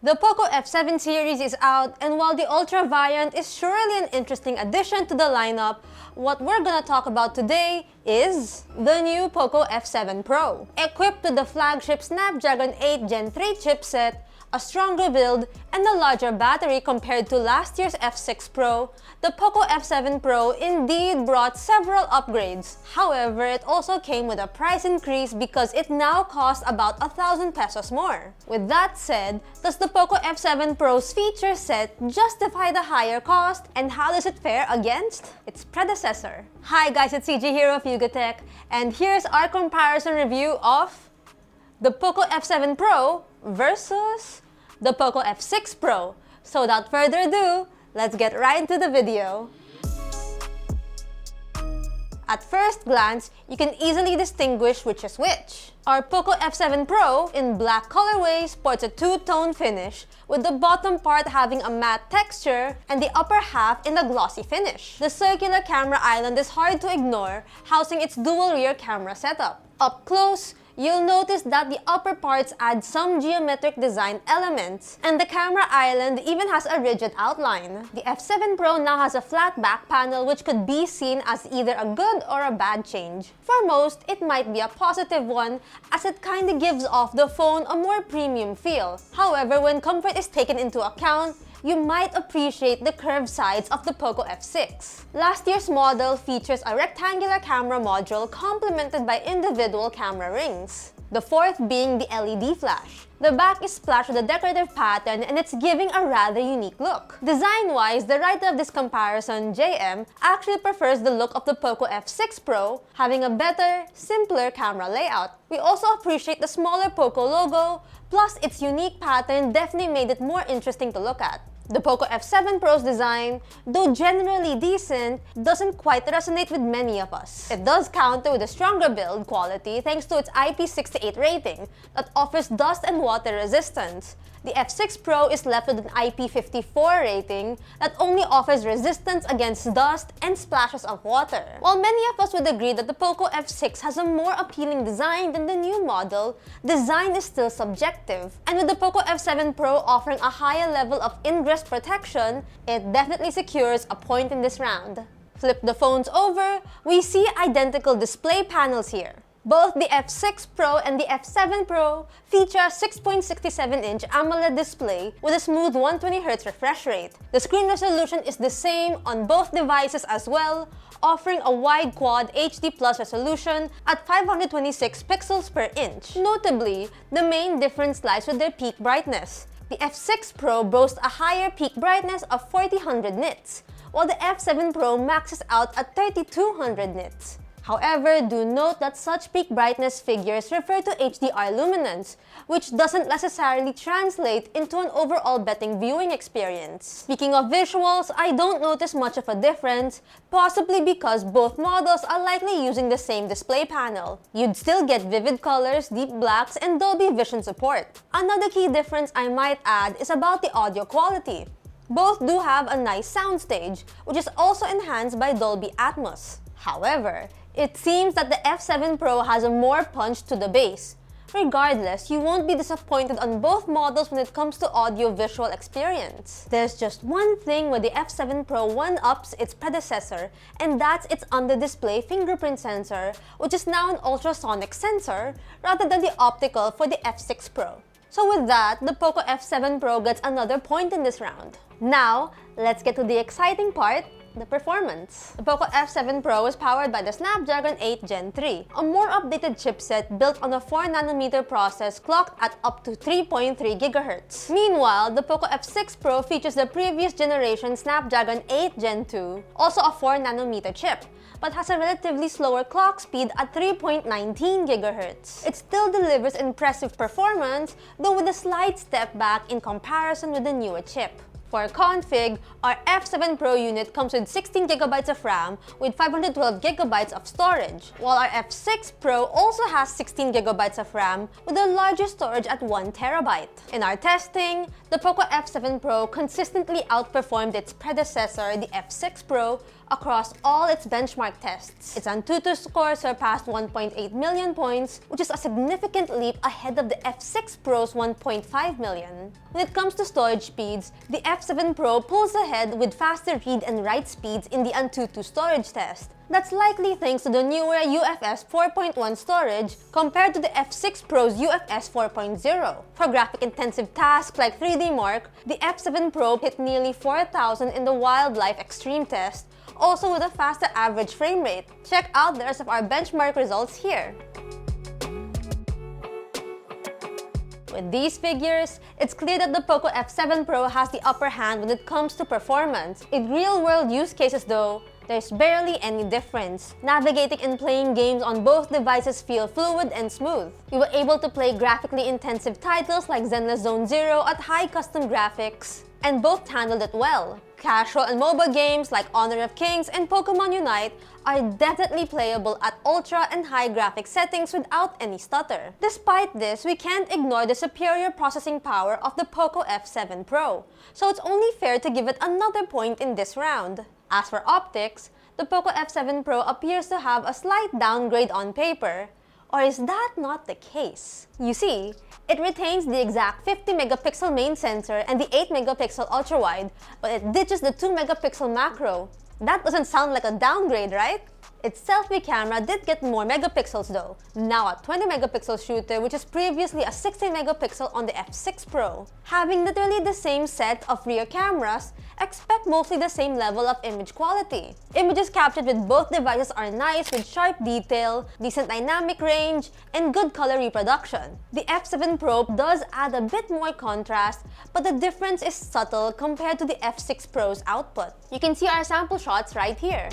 The POCO F7 series is out, and while the Ultra variant is surely an interesting addition to the lineup, what we're gonna talk about today is the new POCO F7 Pro. Equipped with the flagship Snapdragon 8 Gen 3 chipset, a stronger build, and a larger battery compared to last year's F6 Pro, the POCO F7 Pro indeed brought several upgrades. However, it also came with a price increase because it now costs about 1,000 pesos more. With that said, does the POCO F7 Pro's feature set justify the higher cost, and how does it fare against its predecessor? Hi guys, it's CJ here of Yugatech, and here's our comparison review of the POCO F7 Pro versus the POCO F6 Pro. So without further ado, let's get right into the video. At first glance, you can easily distinguish which is which. Our POCO F7 Pro in black colorway sports a two-tone finish, with the bottom part having a matte texture and the upper half in a glossy finish. The circular camera island is hard to ignore, housing its dual rear camera setup. Up close, you'll notice that the upper parts add some geometric design elements, and the camera island even has a rigid outline. The F7 Pro now has a flat back panel, which could be seen as either a good or a bad change. For most, it might be a positive one, as it kinda gives off the phone a more premium feel. However, when comfort is taken into account, you might appreciate the curved sides of the POCO F6. Last year's model features a rectangular camera module complemented by individual camera rings, the fourth being the LED flash. The back is splashed with a decorative pattern, and it's giving a rather unique look. Design-wise, the writer of this comparison, JM, actually prefers the look of the POCO F6 Pro, having a better, simpler camera layout. We also appreciate the smaller POCO logo, plus its unique pattern definitely made it more interesting to look at. The POCO F7 Pro's design, though generally decent, doesn't quite resonate with many of us. It does counter with a stronger build quality thanks to its IP68 rating that offers dust and water resistance. The F6 Pro is left with an IP54 rating that only offers resistance against dust and splashes of water. While many of us would agree that the POCO F6 has a more appealing design than the new model, design is still subjective. And with the POCO F7 Pro offering a higher level of ingress protection, it definitely secures a point in this round. Flip the phones over, we see identical display panels here. Both the F6 Pro and the F7 Pro feature a 6.67-inch AMOLED display with a smooth 120Hz refresh rate. The screen resolution is the same on both devices as well, offering a wide quad HD Plus resolution at 526 pixels per inch. Notably, the main difference lies with their peak brightness. The F6 Pro boasts a higher peak brightness of 4000 nits, while the F7 Pro maxes out at 3200 nits. However, do note that such peak brightness figures refer to HDR luminance, which doesn't necessarily translate into an overall betting viewing experience. Speaking of visuals, I don't notice much of a difference, possibly because both models are likely using the same display panel. You'd still get vivid colors, deep blacks, and Dolby Vision support. Another key difference I might add is about the audio quality. Both do have a nice soundstage, which is also enhanced by Dolby Atmos. However, it seems that the F7 Pro has a more punch to the bass. Regardless, you won't be disappointed on both models when it comes to audio-visual experience. There's just one thing where the F7 Pro one-ups its predecessor, and that's its under-display fingerprint sensor, which is now an ultrasonic sensor rather than the optical for the F6 Pro. So with that, the POCO F7 Pro gets another point in this round. Now, let's get to the exciting part, the performance. The POCO F7 Pro is powered by the Snapdragon 8 Gen 3, a more updated chipset built on a 4nm process clocked at up to 3.3 GHz. Meanwhile, the POCO F6 Pro features the previous generation Snapdragon 8 Gen 2, also a 4nm chip, but has a relatively slower clock speed at 3.19 GHz. It still delivers impressive performance, though with a slight step back in comparison with the newer chip. For config, our F7 Pro unit comes with 16GB of RAM with 512GB of storage, while our F6 Pro also has 16GB of RAM with a larger storage at 1TB. In our testing, the POCO F7 Pro consistently outperformed its predecessor, the F6 Pro, across all its benchmark tests. Its Antutu score surpassed 1.8 million points, which is a significant leap ahead of the F6 Pro's 1.5 million. When it comes to storage speeds, the F7 Pro pulls ahead with faster read and write speeds in the Antutu storage test. That's likely thanks to the newer UFS 4.1 storage compared to the F6 Pro's UFS 4.0. For graphic-intensive tasks like 3D Mark, the F7 Pro hit nearly 4,000 in the Wildlife Extreme test, also with a faster average frame rate. Check out the rest of our benchmark results here. With these figures, it's clear that the POCO F7 Pro has the upper hand when it comes to performance. In real-world use cases though, there's barely any difference. Navigating and playing games on both devices feel fluid and smooth. We were able to play graphically intensive titles like Zenless Zone Zero at high custom graphics, and both handled it well. Casual and mobile games like Honor of Kings and Pokemon Unite are definitely playable at ultra and high graphic settings without any stutter. Despite this, we can't ignore the superior processing power of the POCO F7 Pro, so it's only fair to give it another point in this round. As for optics, the POCO F7 Pro appears to have a slight downgrade on paper. Or is that not the case? You see, it retains the exact 50-megapixel main sensor and the 8-megapixel ultra-wide, but it ditches the 2-megapixel macro. That doesn't sound like a downgrade, right? Its selfie camera did get more megapixels though, now a 20-megapixel shooter which is previously a 16-megapixel on the F6 Pro. Having literally the same set of rear cameras, expect mostly the same level of image quality. Images captured with both devices are nice with sharp detail, decent dynamic range, and good color reproduction. The F7 Pro does add a bit more contrast, but the difference is subtle compared to the F6 Pro's output. You can see our sample shots right here.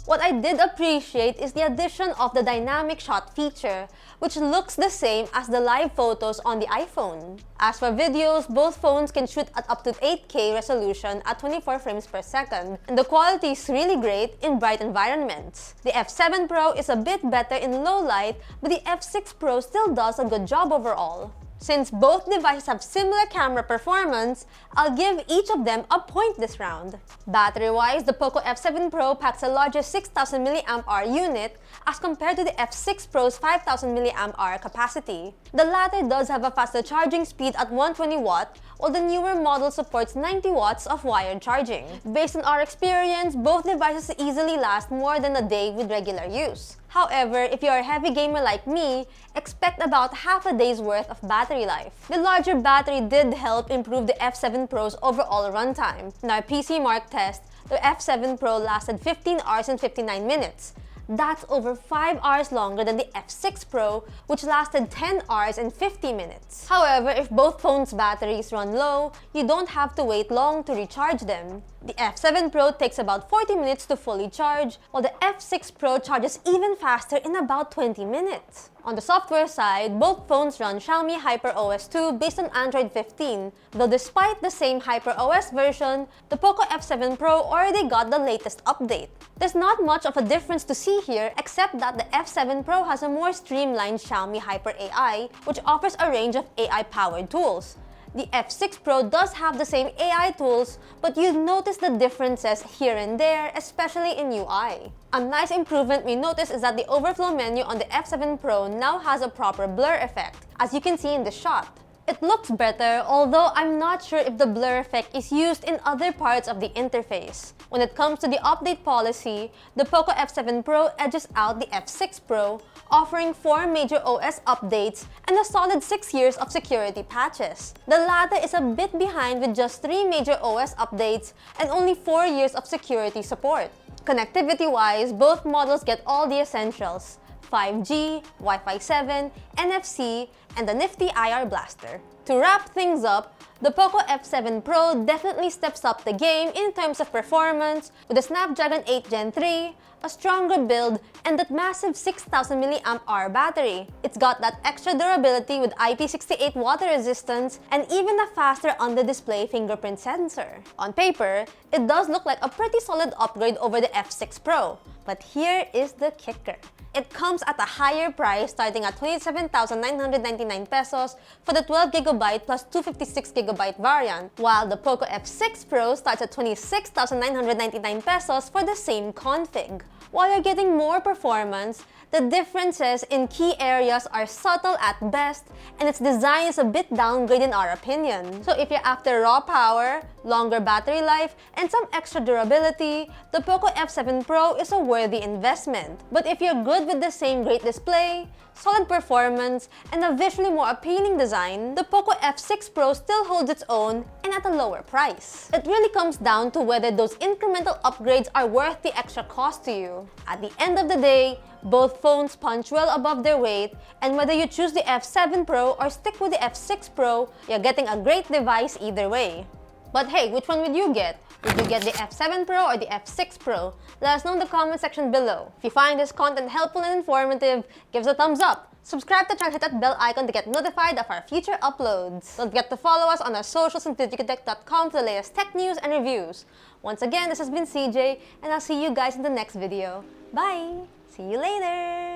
What I did appreciate is the addition of the dynamic shot feature, which looks the same as the live photos on the iPhone. As for videos, both phones can shoot at up to 8K resolution at 24 frames per second, and the quality is really great in bright environments. The F7 Pro is a bit better in low light, but the F6 Pro still does a good job overall. Since both devices have similar camera performance, I'll give each of them a point this round. Battery-wise, the POCO F7 Pro packs a larger 6,000 mAh unit as compared to the F6 Pro's 5,000 mAh capacity. The latter does have a faster charging speed at 120 watt, while the newer model supports 90 watts of wired charging. Based on our experience, both devices easily last more than a day with regular use. However, if you are a heavy gamer like me, expect about half a day's worth of battery life. The larger battery did help improve the F7 Pro's overall runtime. In our PC Mark test, the F7 Pro lasted 15 hours and 59 minutes. That's over 5 hours longer than the F6 Pro, which lasted 10 hours and 50 minutes. However, if both phones' batteries run low, you don't have to wait long to recharge them. The F7 Pro takes about 40 minutes to fully charge, while the F6 Pro charges even faster in about 20 minutes. On the software side, both phones run Xiaomi HyperOS 2 based on Android 15, though despite the same HyperOS version, the POCO F7 Pro already got the latest update. There's not much of a difference to see here except that the F7 Pro has a more streamlined Xiaomi Hyper AI, which offers a range of AI-powered tools. The F6 Pro does have the same AI tools, but you'd notice the differences here and there, especially in UI. A nice improvement we notice is that the overflow menu on the F7 Pro now has a proper blur effect, as you can see in the shot. It looks better, although I'm not sure if the blur effect is used in other parts of the interface. When it comes to the update policy, the POCO F7 Pro edges out the F6 Pro, offering 4 major OS updates and a solid 6 years of security patches. The latter is a bit behind with just 3 major OS updates and only 4 years of security support. Connectivity-wise, both models get all the essentials: 5G, Wi-Fi 7, NFC, and the nifty IR blaster. To wrap things up, the POCO F7 Pro definitely steps up the game in terms of performance with a Snapdragon 8 Gen 3, a stronger build, and that massive 6,000 mAh battery. It's got that extra durability with IP68 water resistance and even a faster on-the-display fingerprint sensor. On paper, it does look like a pretty solid upgrade over the F6 Pro. But here is the kicker. It comes at a higher price starting at 27,999 pesos for the 12GB plus 256GB variant, while the POCO F6 Pro starts at 26,999 pesos for the same config. While you're getting more performance, the differences in key areas are subtle at best, and its design is a bit downgrade in our opinion. So if you're after raw power, longer battery life, and some extra durability, the POCO F7 Pro is a worthy investment. But if you're good with the same great display, solid performance, and a visually more appealing design, the POCO F6 Pro still holds its own and at a lower price. It really comes down to whether those incremental upgrades are worth the extra cost to you. At the end of the day, both phones punch well above their weight, and whether you choose the F7 Pro or stick with the F6 Pro, you're getting a great device either way. But hey, which one would you get? Would you get the F7 Pro or the F6 Pro? Let us know in the comment section below. If you find this content helpful and informative, give us a thumbs up. Subscribe to the channel, hit that bell icon to get notified of our future uploads. Don't forget to follow us on our socials and digitech.com for the latest tech news and reviews. Once again, this has been CJ, and I'll see you guys in the next video. Bye! See you later!